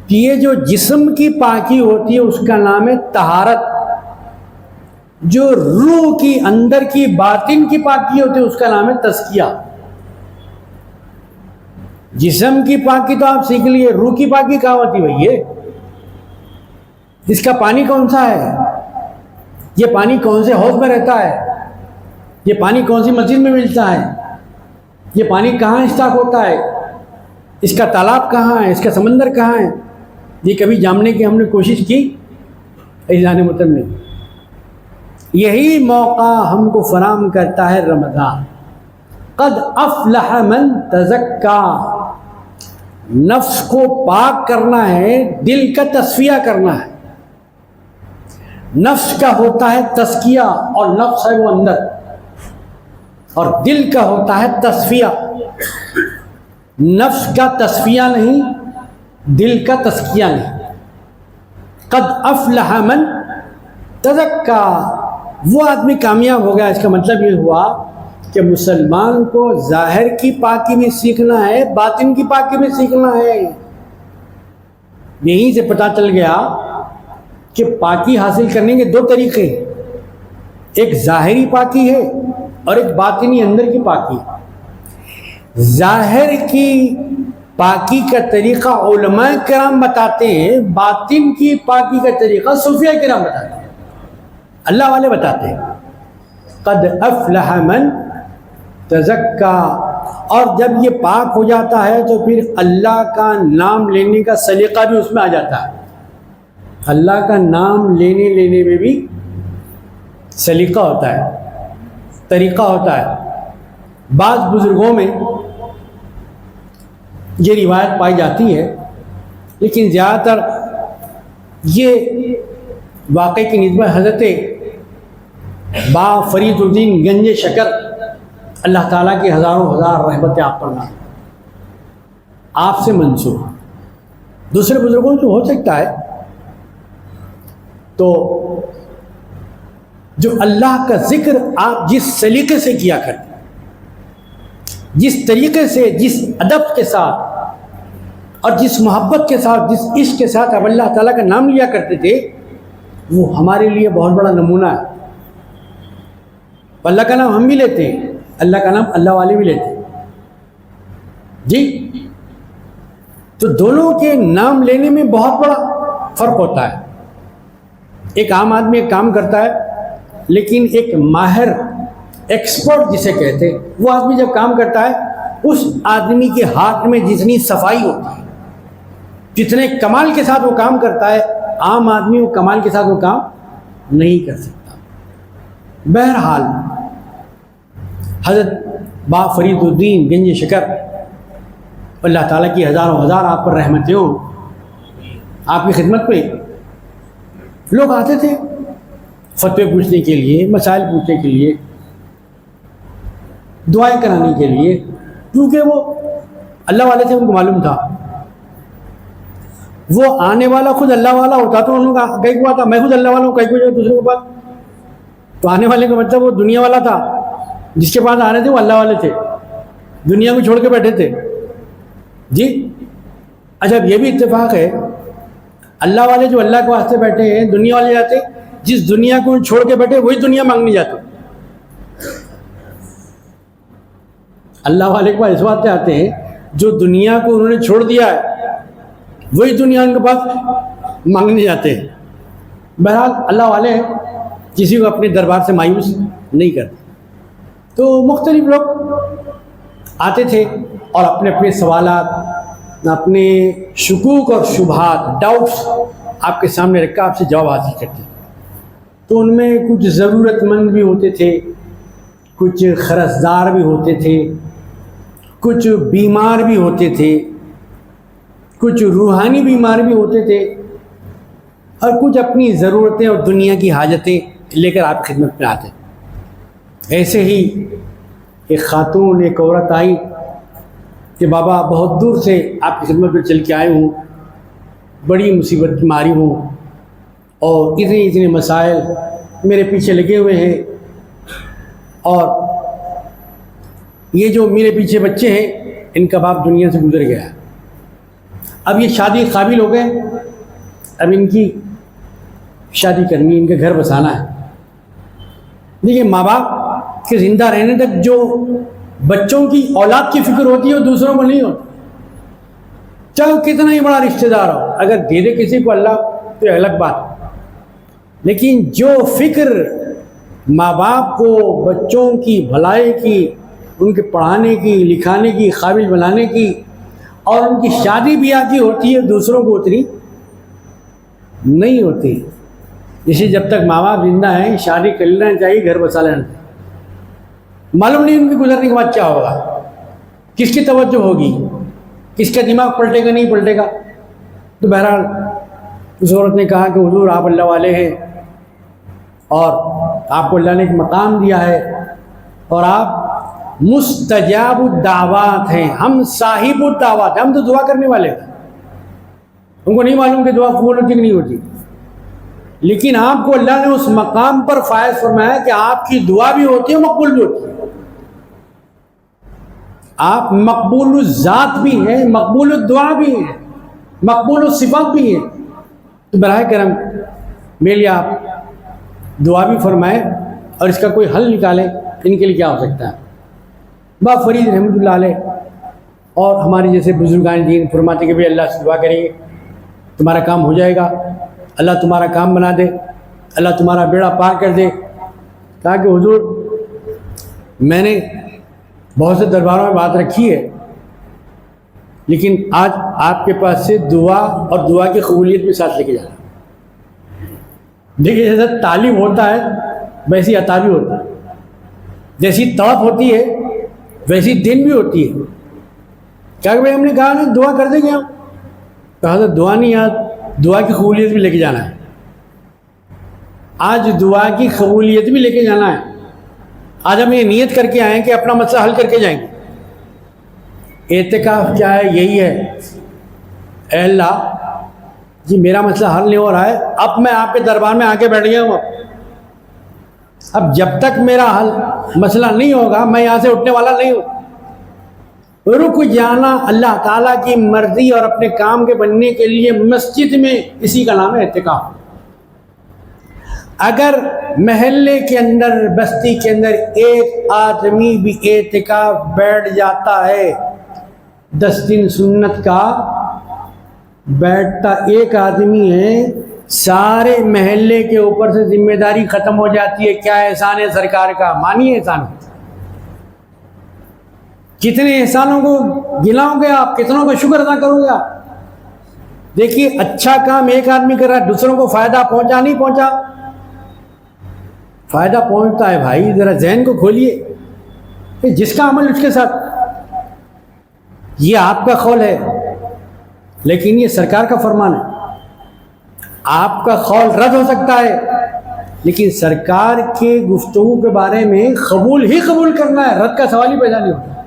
کہ یہ جو جسم کی پاکی ہوتی ہے اس کا نام ہے طہارت۔ جو روح کی اندر کی باطن کی پاکی ہوتی ہے اس کا نام ہے تزکیہ۔ جسم کی پاکی تو آپ سیکھ لیے، روح کی پاکی کہاں ہوتی ہے بھائی؟ اس کا پانی کون سا ہے؟ یہ پانی کون سے حوض میں رہتا ہے؟ یہ پانی کون سی مسجد میں ملتا ہے؟ یہ پانی کہاں اسٹاک ہوتا ہے؟ اس کا تالاب کہاں ہے؟ اس کا سمندر کہاں ہے؟ یہ کبھی جاننے کی ہم نے کوشش کی؟ اعزان محترم نے یہی موقع ہم کو فراہم کرتا ہے رمضان۔ قد افلح من تزکا، نفس کو پاک کرنا ہے، دل کا تصفیہ کرنا ہے۔ نفس کا ہوتا ہے تزکیہ، اور نفس ہے وہ اندر، اور دل کا ہوتا ہے تصفیہ۔ نفس کا تصفیہ نہیں، دل کا تزکیہ نہیں۔ قد افلح من تزکا، وہ آدمی کامیاب ہو گیا۔ اس کا مطلب یہ ہوا کہ مسلمان کو ظاہر کی پاکی میں سیکھنا ہے، باطن کی پاکی میں سیکھنا ہے۔ یہیں سے پتہ چل گیا کہ پاکی حاصل کرنے کے دو طریقے، ایک ظاہری پاکی ہے اور ایک باطنی اندر کی پاکی۔ ظاہر کی پاکی کا طریقہ علماء کرام بتاتے ہیں، باطن کی پاکی کا طریقہ صوفیہ کرام بتاتے ہیں، اللہ والے بتاتے ہیں۔ قد افلح من تزکا، اور جب یہ پاک ہو جاتا ہے تو پھر اللہ کا نام لینے کا سلیقہ بھی اس میں آ جاتا ہے۔ اللہ کا نام لینے میں بھی سلیقہ ہوتا ہے، طریقہ ہوتا ہے۔ بعض بزرگوں میں یہ روایت پائی جاتی ہے، لیکن زیادہ تر یہ واقعے کی نسبت حضرت با فرید الدین گنج شکر، اللہ تعالیٰ کی ہزاروں ہزار رحمتیں آپ پر نازل، آپ سے منسوب۔ دوسرے بزرگوں سے ہو سکتا ہے تو جو اللہ کا ذکر آپ جس سلیقے سے کیا کرتے، جس طریقے سے، جس ادب کے ساتھ اور جس محبت کے ساتھ، جس عشق کے ساتھ آپ اللہ تعالیٰ کا نام لیا کرتے تھے، وہ ہمارے لیے بہت بڑا نمونہ ہے۔ اللہ کا نام ہم بھی لیتے ہیں، اللہ کا نام اللہ والے بھی لیتے ہیں جی۔ تو دونوں کے نام لینے میں بہت بڑا فرق ہوتا ہے۔ ایک عام آدمی ایک کام کرتا ہے، لیکن ایک ماہر ایکسپرٹ جسے کہتے ہیں، وہ آدمی جب کام کرتا ہے، اس آدمی کے ہاتھ میں جتنی صفائی ہوتی ہے، جتنے کمال کے ساتھ وہ کام کرتا ہے، عام آدمی وہ کمال کے ساتھ وہ کام نہیں کر سکتا۔ بہرحال حضرت با فرید الدین گنج شکر، اللہ تعالیٰ کی ہزاروں ہزار آپ پر رحمتیں ہوں، آپ کی خدمت میں لوگ آتے تھے فتوے پوچھنے کے لیے، مسائل پوچھنے کے لیے، دعائیں کرانے کے لیے، کیونکہ وہ اللہ والے تھے، ان کو معلوم تھا وہ آنے والا خود اللہ والا ہوتا تو انہوں کا کئی کو آتا، میں خود اللہ والا ہوں، کئی کو جو دوسرے کے پاس، تو آنے والے کا مطلب وہ دنیا والا تھا، جس کے پاس آ رہے تھے وہ اللہ والے تھے، دنیا کو چھوڑ کے بیٹھے تھے جی۔ اچھا یہ بھی اتفاق ہے، اللہ والے جو اللہ کے واسطے بیٹھے ہیں، دنیا والے جاتے، جس دنیا کو چھوڑ کے بیٹھے وہی دنیا مانگنے جاتے۔ اللہ والے کے پاس اس واسطے آتے ہیں جو دنیا کو انہوں نے چھوڑ دیا ہے، وہی دنیا ان کے پاس مانگنے جاتے ہیں۔ بہرحال اللہ والے کسی کو اپنے دربار سے مایوس نہیں کرتے، تو مختلف لوگ آتے تھے اور اپنے اپنے سوالات، اپنے شکوک اور شبہات، ڈاؤٹس آپ کے سامنے رکھ کر آپ سے جواب حاصل کرتے تھے۔ تو ان میں کچھ ضرورت مند بھی ہوتے تھے، کچھ خرچدار بھی ہوتے تھے، کچھ بیمار بھی ہوتے تھے، کچھ روحانی بیمار بھی ہوتے تھے، اور کچھ اپنی ضرورتیں اور دنیا کی حاجتیں لے کر آپ کی خدمت میں آتے۔ ایسے ہی ایک خاتون، ایک عورت آئی کہ بابا بہت دور سے آپ کی خدمت میں چل کے آئے ہوں، بڑی مصیبت کی ماری ہوں، اور اتنے مسائل میرے پیچھے لگے ہوئے ہیں، اور یہ جو میرے پیچھے بچے ہیں ان کا باپ دنیا سے گزر گیا ہے، اب یہ شادی قابل ہو گئے، اب ان کی شادی کرنی، ان کے گھر بسانا ہے۔ دیکھیے ماں باپ کے زندہ رہنے تک جو بچوں کی اولاد کی فکر ہوتی ہے وہ دوسروں کو نہیں ہوتی، چاہے کتنا ہی بڑا رشتہ دار ہو، اگر دے دے کسی کو اللہ تو الگ بات، لیکن جو فکر ماں باپ کو بچوں کی بھلائی کی، ان کے پڑھانے کی، لکھانے کی، قابل بنانے کی، اور ان کی شادی بیاہ کی ہوتی ہے، دوسروں کو اتنی نہیں ہوتی۔ جسے جب تک ماں باپ زندہ ہیں شادی کر لینا چاہیے، گھر بسا لینا چاہیے، معلوم نہیں ان کے گزرنے کے بعد کیا ہوگا، کس کی توجہ ہوگی، کس کا دماغ پلٹے گا نہیں پلٹے گا۔ تو بہرحال اس عورت نے کہا کہ حضور آپ اللہ والے ہیں، اور آپ کو اللہ نے ایک مقام دیا ہے، اور آپ مستجاب الدعوات ہیں، ہم صاحب الدعوات ہیں، ہم تو دعا کرنے والے ہیں، ہم کو نہیں معلوم کہ دعا قبول ہوتی کہ نہیں ہوتی، لیکن آپ کو اللہ نے اس مقام پر فائز فرمایا کہ آپ کی دعا بھی ہوتی ہے، مقبول بھی ہوتی ہے، آپ مقبول الذات بھی ہیں، مقبول الدعا بھی ہیں، مقبول الصفات بھی ہیں۔ تو براہ کرم میرے لیے آپ دعا بھی فرمائیں اور اس کا کوئی حل نکالیں، ان کے لیے کیا ہو سکتا ہے۔ با فرید رحمۃ اللہ علیہ اور ہمارے جیسے بزرگان دین فرماتے کہ بھی اللہ سے دعا کریں گے تمہارا کام ہو جائے گا، اللہ تمہارا کام بنا دے، اللہ تمہارا بیڑا پار کر دے۔ کہا کہ حضور میں نے بہت سے درباروں میں بات رکھی ہے، لیکن آج آپ کے پاس سے دعا اور دعا کی قبولیت بھی ساتھ لے کے جانا۔ دیکھیے جیسا تعلیم ہوتا ہے ویسی عطا بھی ہوتا ہے، جیسی طلب ہوتی ہے ویسی دین بھی ہوتی ہے۔ کیا کہ بھائی ہم نے کہا نا دعا کر دیں گے ہم، کہا تو دعا نہیں، آج دعا کی قبولیت بھی لے کے جانا ہے، آج دعا کی قبولیت بھی لے کے جانا ہے۔ آج ہم یہ نیت کر کے آئیں کہ اپنا مسئلہ حل کر کے جائیں گے۔ اعتکاف کیا ہے؟ یہی ہے، اے اللہ جی میرا مسئلہ حل نہیں ہو رہا ہے، اب میں آپ کے دربار میں آ کے بیٹھ گیا ہوں، اب جب تک میرا حل مسئلہ نہیں ہوگا میں یہاں سے اٹھنے والا نہیں ہوں۔ رک جانا اللہ تعالیٰ کی مرضی اور اپنے کام کے بننے کے لیے مسجد میں، اسی کا نام ہے اعتکاف۔ اگر محلے کے اندر، بستی کے اندر ایک آدمی بھی اعتکاف بیٹھ جاتا ہے، 10 دن سنت کا بیٹھتا ایک آدمی ہے، سارے محلے کے اوپر سے ذمہ داری ختم ہو جاتی ہے۔ کیا احسان ہے سرکار کا؟ مانیے احسان، کتنے احسانوں کو گناؤ گے آپ، کتنوں کا شکر ادا کرو گے آپ۔ دیکھیے اچھا کام ایک آدمی کر رہا ہے، دوسروں کو فائدہ پہنچا نہیں پہنچا؟ فائدہ پہنچتا ہے بھائی، ذرا ذہن کو کھولیے کہ جس کا عمل اس کے ساتھ۔ یہ آپ کا قول ہے لیکن یہ سرکار کا فرمان ہے۔ آپ کا قول رد ہو سکتا ہے لیکن سرکار کے گفتگو کے بارے میں قبول ہی قبول کرنا ہے، رد کا سوال ہی پیدا نہیں ہوتا۔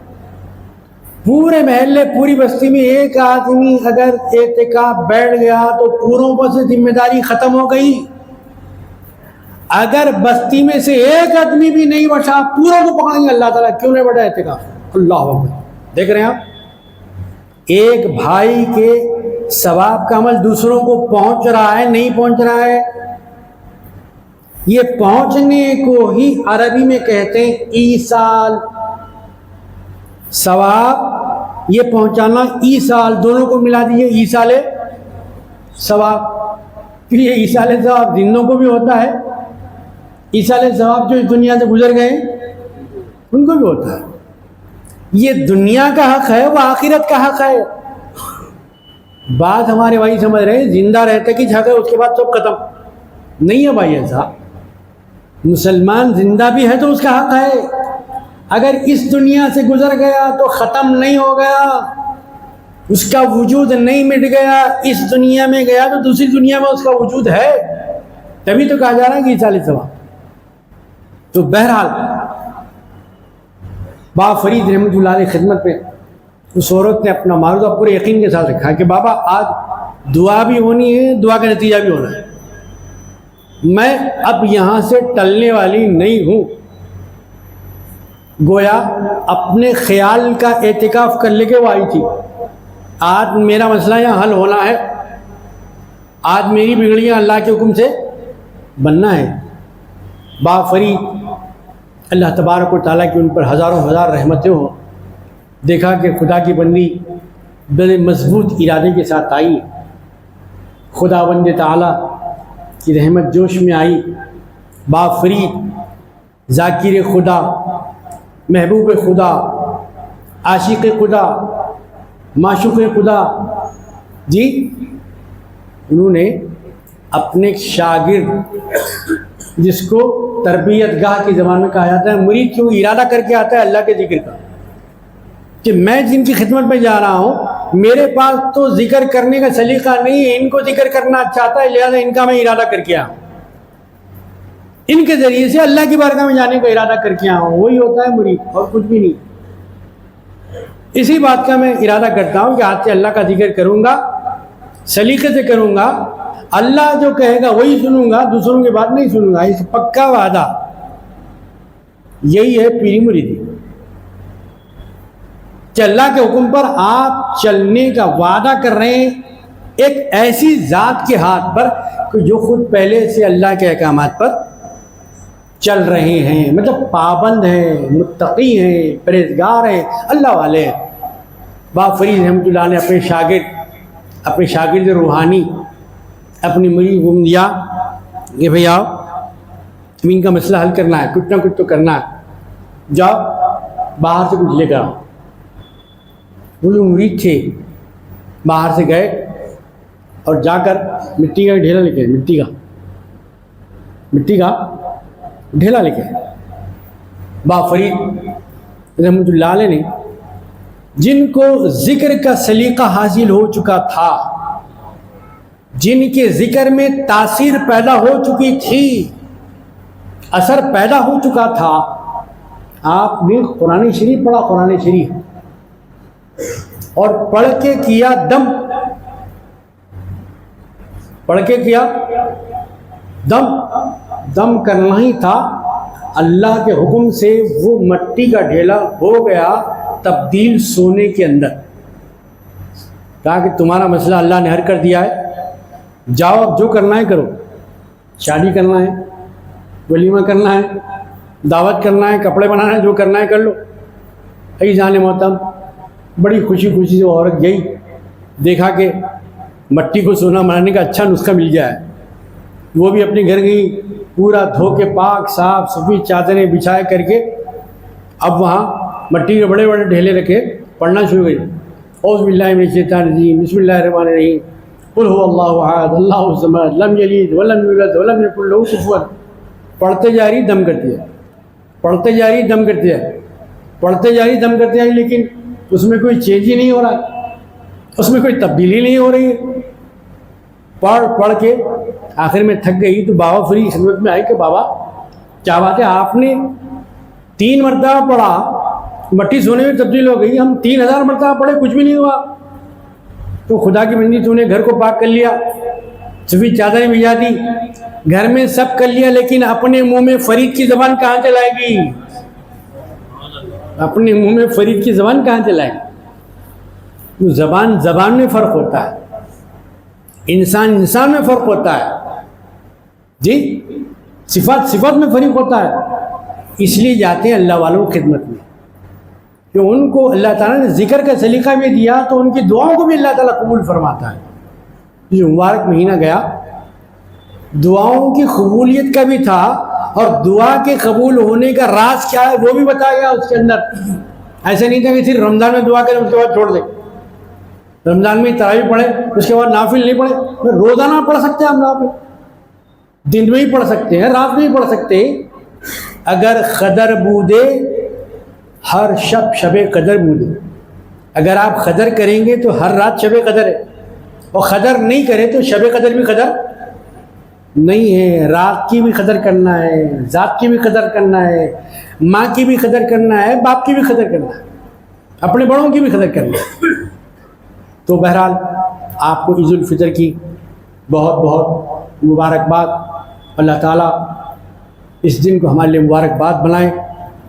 پورے محلے، پوری بستی میں ایک آدمی اگر اعتکاف بیٹھ گیا تو پوروں پر سے ذمہ داری ختم ہو گئی۔ اگر بستی میں سے ایک آدمی بھی نہیں بچا، پوروں کو پکڑیں گے اللہ تعالیٰ، کیوں نہیں بڑھا اعتکاف؟ اللہ اکبر۔ دیکھ رہے ہیں آپ، ایک بھائی کے ثواب کا عمل دوسروں کو پہنچ رہا ہے نہیں پہنچ رہا ہے؟ یہ پہنچنے کو ہی عربی میں کہتے ہیں ایصال۔ ثواب یہ پہنچانا، ایصال دونوں کو ملا دیجیے، ایصال ثواب۔ پھر یہ ایصال ثواب زندوں کو بھی ہوتا ہے، ایصال ثواب جو اس دنیا سے گزر گئے ان کو بھی ہوتا ہے۔ یہ دنیا کا حق ہے، وہ آخرت کا حق ہے۔ بات ہمارے بھائی سمجھ رہے ہیں، زندہ رہتے کہ جھاگے اس کے بعد سب ختم نہیں ہے بھائی ایسا۔ مسلمان زندہ بھی ہے تو اس کا حق ہے، اگر اس دنیا سے گزر گیا تو ختم نہیں ہو گیا، اس کا وجود نہیں مٹ گیا۔ اس دنیا میں گیا تو دوسری دنیا میں اس کا وجود ہے، تبھی تو کہا جا رہا ہے کہ ایصال ثواب۔ تو بہرحال بابا فرید رحمۃ اللہ علیہ خدمت میں اس عورت نے اپنا معروضہ پورے یقین کے ساتھ رکھا کہ بابا آج دعا بھی ہونی ہے، دعا کا نتیجہ بھی ہونا ہے، میں اب یہاں سے ٹلنے والی نہیں ہوں۔ گویا اپنے خیال کا اعتکاف کر لے کے وہ آئی تھی، آج میرا مسئلہ یہاں حل ہونا ہے، آج میری بگڑیاں اللہ کے حکم سے بننا ہے۔ بابا فرید اللہ تبارک و تعالیٰ کی ان پر ہزاروں ہزار رحمتیں ہوں، دیکھا کہ خدا کی بندی بڑے مضبوط ارادے کے ساتھ آئی، خدا بند تعالیٰ کی رحمت جوش میں آئی۔ بابا فرید ذاکر خدا، محبوب خدا، عاشق خدا، معشوق خدا، جی انہوں نے اپنے ایک شاگرد، جس کو تربیت گاہ کی زبان میں کہا جاتا ہے، مرید کیوں ارادہ کر کے آتا ہے اللہ کے ذکر کا، کہ میں جن کی خدمت میں جا رہا ہوں میرے پاس تو ذکر کرنے کا سلیقہ نہیں ہے، ان کو ذکر کرنا اچھا آتا ہے، لہذا ان کا میں ارادہ کر کے آؤں، ان کے ذریعے سے اللہ کی بارگاہ میں جانے کا ارادہ کر کے آؤں، وہی ہوتا ہے مرید اور کچھ بھی نہیں۔ اسی بات کا میں ارادہ کرتا ہوں کہ آج سے اللہ کا ذکر کروں گا، سلیقے سے کروں گا، اللہ جو کہے گا وہی سنوں گا، دوسروں کی بات نہیں سنوں گا، اس پکا وعدہ۔ یہی ہے پیری مریدی، کہ اللہ کے حکم پر آپ چلنے کا وعدہ کر رہے ہیں ایک ایسی ذات کے ہاتھ پر کہ جو خود پہلے سے اللہ کے احکامات پر چل رہے ہیں، مطلب پابند ہیں، متقی ہیں، پرہیزگار ہیں، اللہ والے ہیں۔ بابا فرید رحمۃ اللہ نے اپنے شاگرد روحانی اپنی مرید کو دیا کہ بھئی آؤ، ان کا مسئلہ حل کرنا ہے، کچھ نہ کچھ تو کرنا ہے، جاؤ باہر سے کچھ لے کر آؤ۔ وہ جو مرید تھے باہر سے گئے اور جا کر مٹی کا ڈھیلا لے کے، مٹی کا ڈھیلا لے کے بابا فرید رحمۃ اللہ علیہ نے، جن کو ذکر کا سلیقہ حاصل ہو چکا تھا، جن کے ذکر میں تاثیر پیدا ہو چکی تھی، اثر پیدا ہو چکا تھا، آپ نے قرآن شریف پڑھا، قرآن شریف، اور پڑھ کے کیا دم کرنا ہی تھا، اللہ کے حکم سے وہ مٹی کا ڈھیلا ہو گیا تبدیل سونے کے اندر۔ کہا کہ تمہارا مسئلہ اللہ نے حل کر دیا ہے، جاؤ اب جو کرنا ہے کرو، شادی کرنا ہے، ولیمہ کرنا ہے، دعوت کرنا ہے، کپڑے بنانا ہے، جو کرنا ہے کر لو۔ ای جان محترم، بڑی خوشی سے وہ عورت گئی، دیکھا کہ مٹی کو سونا بنانے کا اچھا نسخہ مل گیا ہے، وہ بھی اپنے گھر گئی، پورا دھو کے پاک صاف ستھری چادریں بچھائے کر کے، اب وہاں مٹی کے بڑے بڑے ڈھیلے رکھے، پڑھنا شروع کری، اعوذ باللہ من الشیطان الرجیم، بسم اللہ الرحمن الرحیم، قل هو اللہ احد اللہ الصمد لم یلد ولم یولد ولم یکن لہ کفوا احد۔ پڑھتے جا رہی دم کرتی ہے، پڑھتے جا رہی دم کرتی ہے، پڑھتے جا رہی دم کرتی ہے، لیکن اس میں کوئی چینج ہی نہیں ہو رہا، اس میں کوئی تبدیلی نہیں ہو رہی ہے۔ پڑھ کے آخر میں تھک گئی تو بابا فرید خدمت میں آئی کہ بابا کیا بات ہے، آپ نے 3 مرتبہ پڑھا مٹی سونے میں تبدیل ہو گئی، ہم 3000 مرتبہ پڑھے کچھ بھی نہیں ہوا۔ تو خدا کی بندی، تو نے گھر کو پاک کر لیا، سفید چادریں بھیجا دی، گھر میں سب کر لیا، لیکن اپنے منہ میں فرید کی زبان کہاں چلائے گی؟ اپنے منہ میں فرید کی زبان کہاں چلائے گی؟ زبان میں فرق ہوتا ہے، انسان میں فرق ہوتا ہے، جی صفات میں فرق ہوتا ہے۔ اس لیے جاتے ہیں اللہ والوں کی خدمت میں کہ ان کو اللہ تعالیٰ نے ذکر کا سلیقہ بھی دیا تو ان کی دعاؤں کو بھی اللہ تعالیٰ قبول فرماتا ہے۔ جو مبارک مہینہ گیا دعاؤں کی قبولیت کا بھی تھا، اور دعا کے قبول ہونے کا راز کیا ہے وہ بھی بتایا گیا اس کے اندر۔ ایسا نہیں تھا کہ صرف رمضان میں دعا کریں اس کے بعد چھوڑ دیں، رمضان میں تراویح پڑھے اس کے بعد نافل نہیں پڑھے، روزانہ پڑھ سکتے ہیں ہم نافل، دن میں ہی پڑھ سکتے ہیں، رات میں ہی پڑھ سکتے ہیں۔ اگر قدر بودے ہر شب قدر بودے، اگر آپ قدر کریں گے تو ہر رات شب قدر ہے، اور قدر نہیں کرے تو شب قدر بھی قدر نہیں ہے۔ رات کی بھی قدر کرنا ہے، ذات کی بھی قدر کرنا ہے، ماں کی بھی قدر کرنا ہے، باپ کی بھی قدر کرنا ہے، اپنے بڑوں کی بھی قدر کرنا ہے۔ تو بہرحال آپ کو عید الفطر کی بہت بہت مبارکباد۔ اللہ تعالیٰ اس دن کو ہمارے لیے مبارکباد بنائے،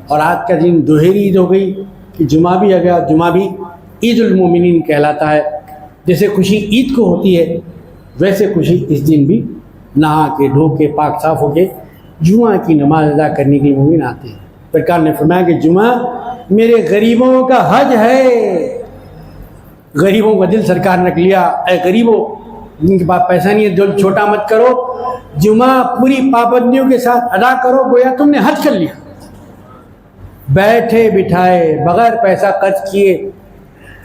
اور آج کا دن دوہری عید ہو گئی کہ جمعہ بھی آ گیا، جمعہ بھی عید المومنین کہلاتا ہے۔ جیسے خوشی عید کو ہوتی ہے ویسے خوشی اس دن بھی نہا کے دھو کے پاک صاف ہو کے جمعہ کی نماز ادا کرنے کے لیے مومن آتے ہیں۔ سرکار نے فرمایا کہ جمعہ میرے غریبوں کا حج ہے۔ غریبوں کا دل سرکار نے رکھ لیا، اے غریبوں جن کے پاس پیسہ نہیں ہے دل چھوٹا مت کرو، جمعہ پوری پابندیوں کے ساتھ ادا کرو، گویا تم نے حج کر لیا۔ بیٹھے بٹھائے بغیر پیسہ خرچ کیے،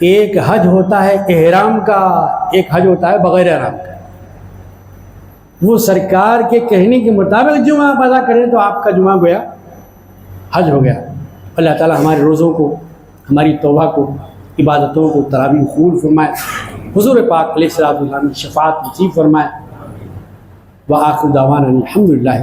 ایک حج ہوتا ہے احرام کا، ایک حج ہوتا ہے بغیر احرام کا۔ وہ سرکار کے کہنے کے مطابق جمعہ آپ ادا کریں تو آپ کا جمعہ گویا حج ہو گیا۔ اللہ تعالی ہمارے روزوں کو، ہماری توبہ کو، عبادتوں کو تراویح قبول فرمائے، حضور پاک علیہ الصلوۃ والسلام کی شفاعت نصیب فرمائے۔ وآخر دعوانا الحمدللہ۔